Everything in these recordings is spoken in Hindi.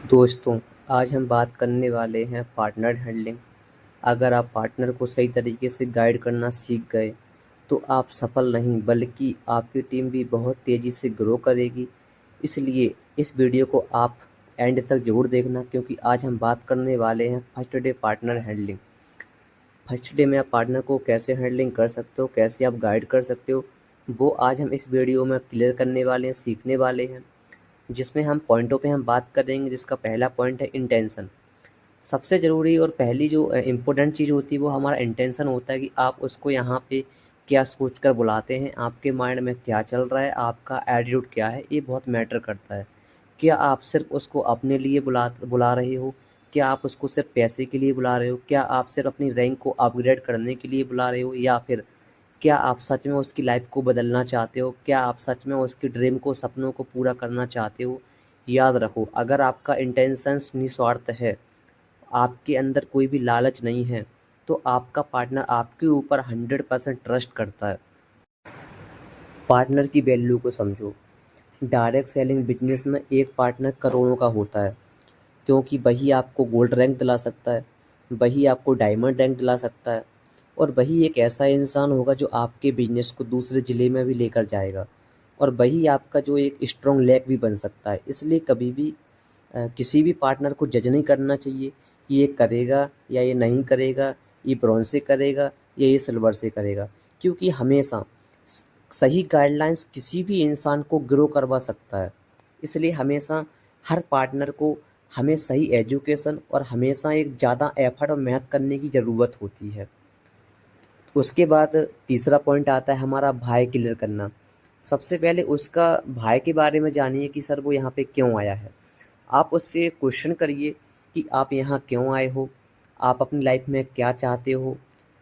दोस्तों, आज हम बात करने वाले हैं पार्टनर हैंडलिंग। अगर आप पार्टनर को सही तरीके से गाइड करना सीख गए, तो आप सफल नहीं बल्कि आपकी टीम भी बहुत तेज़ी से ग्रो करेगी। इसलिए इस वीडियो को आप एंड तक ज़रूर देखना, क्योंकि आज हम बात करने वाले हैं first day partner handling. First day में आप पार्टनर को कैसे हैंडलिंग कर सकते हो, कैसे आप गाइड कर सकते हो, वो आज हम इस वीडियो में क्लियर करने वाले हैं, सीखने वाले हैं। जिसमें हम पॉइंटों पे हम बात करेंगे, जिसका पहला पॉइंट है इंटेंशन। सबसे ज़रूरी और पहली जो इम्पोर्टेंट चीज़ होती है वो हमारा इंटेंशन होता है कि आप उसको यहाँ पे क्या सोच कर बुलाते हैं, आपके माइंड में क्या चल रहा है, आपका एटीट्यूड क्या है, ये बहुत मैटर करता है। क्या आप सिर्फ उसको अपने लिए बुला बुला रहे हो? क्या आप उसको सिर्फ पैसे के लिए बुला रहे हो? क्या आप सिर्फ अपनी रैंक को अपग्रेड करने के लिए बुला रहे हो, या फिर क्या आप सच में उसकी लाइफ को बदलना चाहते हो? क्या आप सच में उसकी ड्रीम को, सपनों को पूरा करना चाहते हो? याद रखो, अगर आपका इंटेंशंस निस्वार्थ है, आपके अंदर कोई भी लालच नहीं है, तो आपका पार्टनर आपके ऊपर 100% ट्रस्ट करता है। पार्टनर की वैल्यू को समझो। डायरेक्ट सेलिंग बिजनेस में एक पार्टनर करोड़ों का होता है, क्योंकि वही आपको गोल्ड रैंक दिला सकता है, वही आपको डायमंड रैंक दिला सकता है, और वही एक ऐसा इंसान होगा जो आपके बिजनेस को दूसरे ज़िले में भी लेकर जाएगा, और वही आपका जो एक स्ट्रॉन्ग लेग भी बन सकता है। इसलिए कभी भी किसी भी पार्टनर को जज नहीं करना चाहिए कि ये करेगा या ये नहीं करेगा, ये ब्रॉन्ज से करेगा या ये सिल्वर से करेगा, क्योंकि हमेशा सही गाइडलाइंस किसी भी इंसान को ग्रो करवा सकता है। इसलिए हमेशा हर पार्टनर को हमें सही एजुकेशन और हमेशा एक ज़्यादा एफर्ट और मेहनत करने की ज़रूरत होती है। उसके बाद तीसरा पॉइंट आता है हमारा भाई क्लियर करना। सबसे पहले उसका भाई के बारे में जानिए कि सर वो यहाँ पे क्यों आया है। आप उससे क्वेश्चन करिए कि आप यहाँ क्यों आए हो, आप अपनी लाइफ में क्या चाहते हो,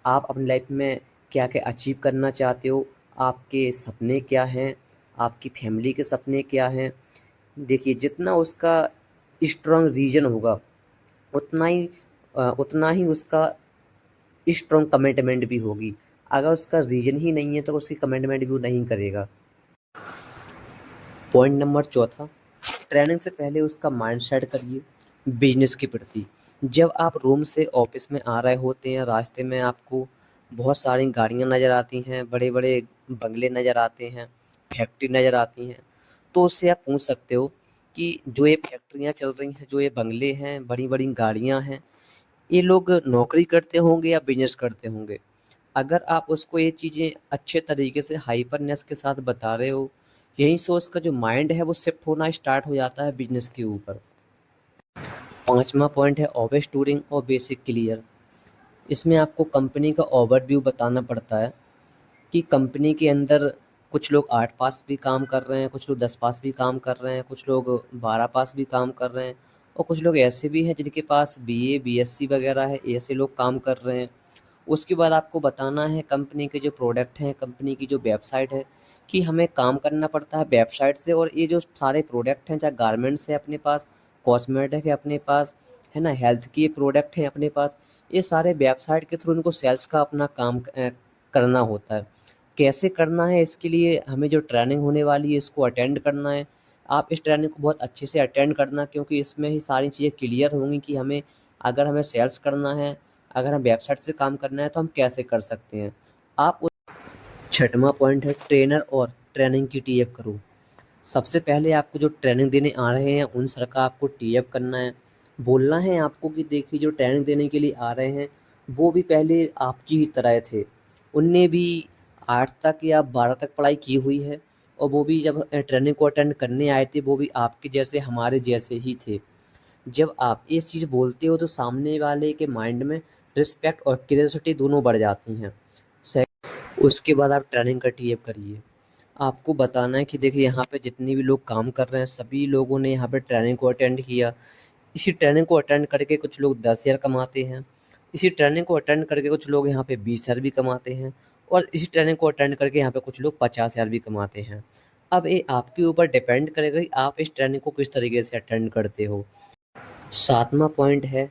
आप अपनी लाइफ में क्या क्या अचीव करना चाहते हो, आपके सपने क्या हैं, आपकी फैमिली के सपने क्या हैं। देखिए, जितना उसका स्ट्रॉन्ग रीजन होगा, उतना ही उसका स्ट्रॉन्ग कमिटमेंट भी होगी। अगर उसका रीजन ही नहीं है तो उसकी कमिटमेंट भी वो नहीं करेगा। पॉइंट नंबर चौथा, ट्रेनिंग से पहले उसका माइंड सेट करिए बिजनेस के प्रति। जब आप रूम से ऑफिस में आ रहे होते हैं, रास्ते में आपको बहुत सारी गाड़ियां नज़र आती हैं, बड़े बड़े बंगले नज़र आते हैं, फैक्ट्री नज़र आती हैं, तो उससे आप पूछ सकते हो कि जो ये फैक्ट्रियां चल रही हैं, जो ये बंगले हैं, बड़ी बड़ी गाड़ियां हैं, ये लोग नौकरी करते होंगे या बिजनेस करते होंगे। अगर आप उसको ये चीज़ें अच्छे तरीके से हाइपरनेस के साथ बता रहे हो, यहीं से उसका जो माइंड है वो शिफ्ट होना स्टार्ट हो जाता है बिजनेस के ऊपर। पांचवा पॉइंट है ऑफिस टूरिंग और बेसिक क्लियर। इसमें आपको कंपनी का ओवरव्यू बताना पड़ता है कि कंपनी के अंदर कुछ लोग 8 पास भी काम कर रहे हैं, कुछ लोग 10 पास भी काम कर रहे हैं, कुछ लोग 12 पास भी काम कर रहे हैं, और कुछ लोग ऐसे भी हैं जिनके पास बीए बीएससी वगैरह है, ऐसे लोग काम कर रहे हैं। उसके बाद आपको बताना है कंपनी के जो प्रोडक्ट हैं, कंपनी की जो वेबसाइट है, कि हमें काम करना पड़ता है वेबसाइट से, और ये जो सारे प्रोडक्ट हैं, चाहे गारमेंट्स है अपने पास, कॉस्मेटिक है अपने पास, है ना, हेल्थ के प्रोडक्ट हैं अपने पास, ये सारे वेबसाइट के थ्रू इनको सेल्स का अपना काम करना होता है। कैसे करना है, इसके लिए हमें जो ट्रेनिंग होने वाली है इसको अटेंड करना है। आप इस ट्रेनिंग को बहुत अच्छे से अटेंड करना, क्योंकि इसमें ही सारी चीज़ें क्लियर होंगी कि हमें, अगर हमें सेल्स करना है, अगर हम वेबसाइट से काम करना है, तो हम कैसे कर सकते हैं। आप छठवां पॉइंट है ट्रेनर और ट्रेनिंग की टी अप करो। सबसे पहले आपको जो ट्रेनिंग देने आ रहे हैं उन सर का आपको टी अप करना है। बोलना है आपको कि देखिए, जो ट्रेनिंग देने के लिए आ रहे हैं वो भी पहले आपकी ही तरह थे। उनने भी 8 तक या 12 तक पढ़ाई की हुई है, और वो भी जब ट्रेनिंग को अटेंड करने आए थे वो भी आपके जैसे, हमारे जैसे ही थे। जब आप इस चीज़ बोलते हो तो सामने वाले के माइंड में रिस्पेक्ट और क्यूरियोसिटी दोनों बढ़ जाती हैं। उसके बाद आप ट्रेनिंग का टी अप करिए। आपको बताना है कि देखिए, यहाँ पे जितने भी लोग काम कर रहे हैं सभी लोगों ने यहाँ पे ट्रेनिंग को अटेंड किया। इसी ट्रेनिंग को अटेंड करके कुछ लोग 10,000 कमाते हैं। इसी ट्रेनिंग को अटेंड करके कुछ लोग यहाँ पे 20,000 भी कमाते हैं। और इसी ट्रेनिंग को अटेंड करके यहाँ पे कुछ लोग 50,000 भी कमाते हैं। अब ये आपके ऊपर डिपेंड करेगा कि आप इस ट्रेनिंग को किस तरीके से अटेंड करते हो। सातवां पॉइंट है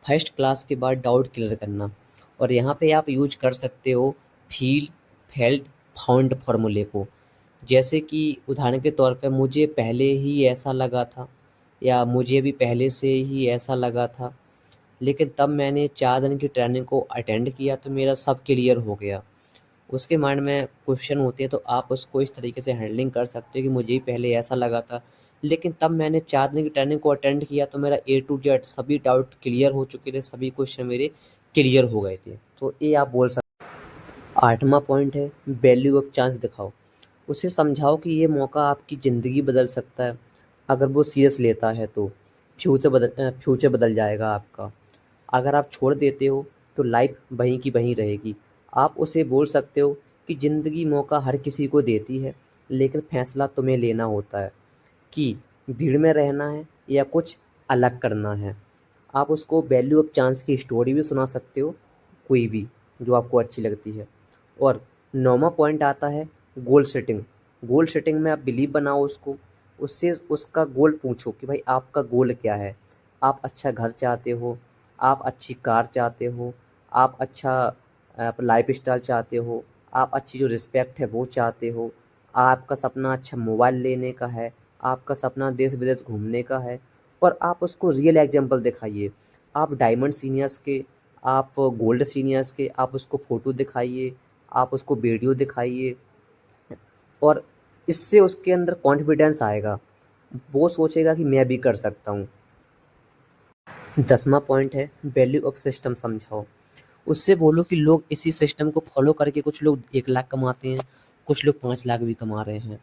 फर्स्ट क्लास के बाद डाउट क्लियर करना, और यहाँ पे आप यूज कर सकते हो फील, फेल्ट, फाउंड फार्मूले को। जैसे कि उदाहरण के तौर पे, मुझे पहले ही ऐसा लगा था, या मुझे भी पहले से ही ऐसा लगा था। लेकिन तब मैंने 4 दिन की ट्रेनिंग को अटेंड किया तो मेरा सब क्लियर हो गया। उसके माइंड में क्वेश्चन होते हैं तो आप उसको इस तरीके से हैंडलिंग कर सकते हो कि मुझे भी पहले ऐसा लगा था, लेकिन तब मैंने 4 दिन की ट्रेनिंग को अटेंड किया तो मेरा ए टू जेड सभी डाउट क्लियर हो चुके थे, सभी क्वेश्चन मेरे क्लियर हो गए थे। तो ये आप बोल सकते। 8वां पॉइंट है वैल्यू ऑफ चांस दिखाओ। उसे समझाओ कि ये मौका आपकी ज़िंदगी बदल सकता है। अगर वो सीरियस लेता है तो फ्यूचर बदल जाएगा आपका। अगर आप छोड़ देते हो तो लाइफ वहीं की वहीं रहेगी। आप उसे बोल सकते हो कि ज़िंदगी मौका हर किसी को देती है, लेकिन फैसला तुम्हें लेना होता है कि भीड़ में रहना है या कुछ अलग करना है। आप उसको वैल्यू ऑफ चांस की स्टोरी भी सुना सकते हो, कोई भी जो आपको अच्छी लगती है। और 9वां पॉइंट आता है गोल सेटिंग। गोल सेटिंग में आप बिलीव बनाओ उसको, उससे उसका गोल पूछो कि भाई आपका गोल क्या है? आप अच्छा घर चाहते हो, आप अच्छी कार चाहते हो, आप अच्छा आप लाइफ़स्टाइल चाहते हो, आप अच्छी जो रिस्पेक्ट है वो चाहते हो, आपका सपना अच्छा मोबाइल लेने का है, आपका सपना देश-विदेश घूमने का है, और आप उसको रियल एग्ज़ाम्पल दिखाइए। आप डायमंड सीनियर्स के, आप गोल्ड सीनियर्स के, आप उसको फ़ोटो दिखाइए, आप उसको वीडियो दिखाइए, और इससे उसके अंदर कॉन्फिडेंस आएगा। वो सोचेगा कि मैं भी कर सकता हूँ। 10वां पॉइंट है वैल्यू ऑफ सिस्टम समझाओ। उससे बोलो कि लोग इसी सिस्टम को फॉलो करके कुछ लोग 1 लाख कमाते हैं, कुछ लोग 5 लाख भी कमा रहे हैं।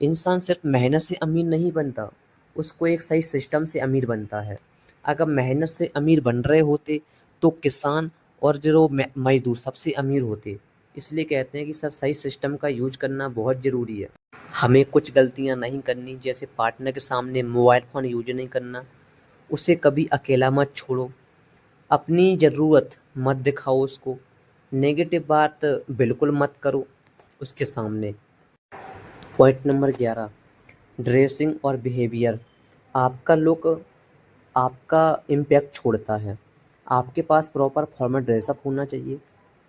इंसान सिर्फ मेहनत से अमीर नहीं बनता, उसको एक सही सिस्टम से अमीर बनता है। अगर मेहनत से अमीर बन रहे होते तो किसान और जो मज़दूर सबसे अमीर होते। इसलिए कहते हैं कि सर सही सिस्टम का यूज़ करना बहुत ज़रूरी है। हमें कुछ गलतियाँ नहीं करनी, जैसे पार्टनर के सामने मोबाइल फ़ोन यूज़ नहीं करना, उसे कभी अकेला मत छोड़ो, अपनी ज़रूरत मत दिखाओ उसको, नेगेटिव बात बिल्कुल मत करो उसके सामने। पॉइंट नंबर 11 ड्रेसिंग और बिहेवियर। आपका लुक आपका इम्पैक्ट छोड़ता है। आपके पास प्रॉपर फॉर्मल ड्रेसअप होना चाहिए,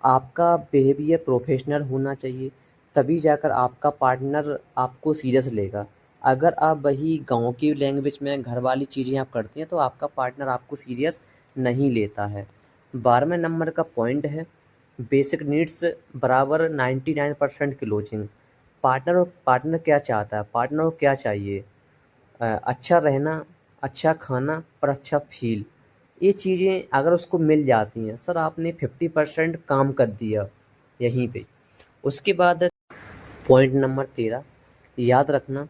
आपका बिहेवियर प्रोफेशनल होना चाहिए, तभी जाकर आपका पार्टनर आपको सीरियस लेगा। अगर आप वही गाँव की लैंग्वेज में घर वाली चीज़ें आप करती हैं तो आपका पार्टनर आपको सीरियस नहीं लेता है। 12वें नंबर का पॉइंट है बेसिक नीड्स बराबर 99% क्लोजिंग। पार्टनर क्या चाहता है? पार्टनर को क्या चाहिए? अच्छा रहना, अच्छा खाना और अच्छा फ़ील। ये चीज़ें अगर उसको मिल जाती हैं, सर आपने 50% काम कर दिया यहीं पे। उसके बाद पॉइंट नंबर 13 याद रखना,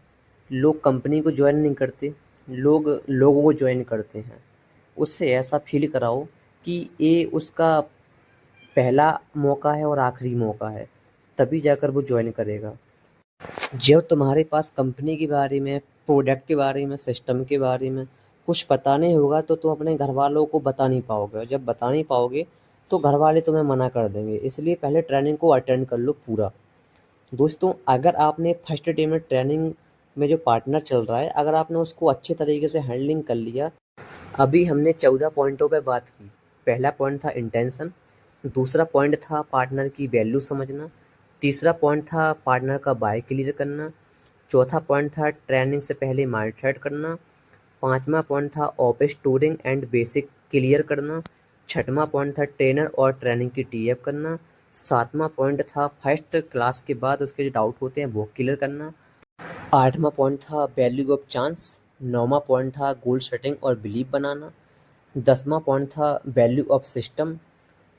लोग कंपनी को जॉइन नहीं करते, लोग लोगों को जॉइन करते हैं। उससे ऐसा फ़ील कराओ कि ये उसका पहला मौका है और आखिरी मौका है, तभी जाकर वो जॉइन करेगा। जब तुम्हारे पास कंपनी के बारे में, प्रोडक्ट के बारे में, सिस्टम के बारे में कुछ पता नहीं होगा तो तुम अपने घरवालों को बता नहीं पाओगे, और जब बता नहीं पाओगे तो घरवाले तुम्हें मना कर देंगे। इसलिए पहले ट्रेनिंग को अटेंड कर लो पूरा। दोस्तों, अगर आपने फर्स्ट डे में ट्रेनिंग में जो पार्टनर चल रहा है, अगर आपने उसको अच्छे तरीके से हैंडलिंग कर लिया। अभी हमने 14 पॉइंटों पे बात की। पहला पॉइंट था इंटेंशन, दूसरा पॉइंट था पार्टनर की वैल्यू समझना, तीसरा पॉइंट था पार्टनर का बाय क्लियर करना, चौथा पॉइंट था ट्रेनिंग से पहले माइंड सेट करना, पाँचवा पॉइंट था office touring and basic clear करना, छठवां पॉइंट था ट्रेनर और ट्रेनिंग की टीएफ करना, सातवां पॉइंट था फर्स्ट क्लास के बाद उसके जो डाउट होते हैं वो क्लियर करना, आठवां पॉइंट था वैल्यू ऑफ चांस, नौवां पॉइंट था गोल सेटिंग और बिलीव बनाना, 10वां पॉइंट था वैल्यू ऑफ सिस्टम,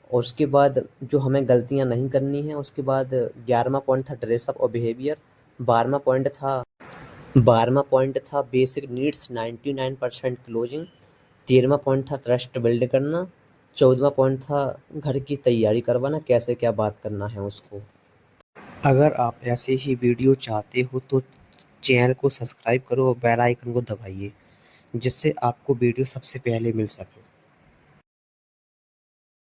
और उसके बाद जो हमें गलतियां नहीं करनी है। उसके बाद 11वां पॉइंट था ड्रेसअप और बिहेवियर, 12वां पॉइंट था 12वां पॉइंट था बेसिक नीड्स 99% क्लोजिंग, 13वां पॉइंट था ट्रस्ट बिल्ड करना, 14वां पॉइंट था घर की तैयारी करवाना, कैसे क्या बात करना है उसको। अगर आप ऐसे ही वीडियो चाहते हो तो चैनल को सब्सक्राइब करो और बेल आइकन को दबाइए, जिससे आपको वीडियो सबसे पहले मिल सके।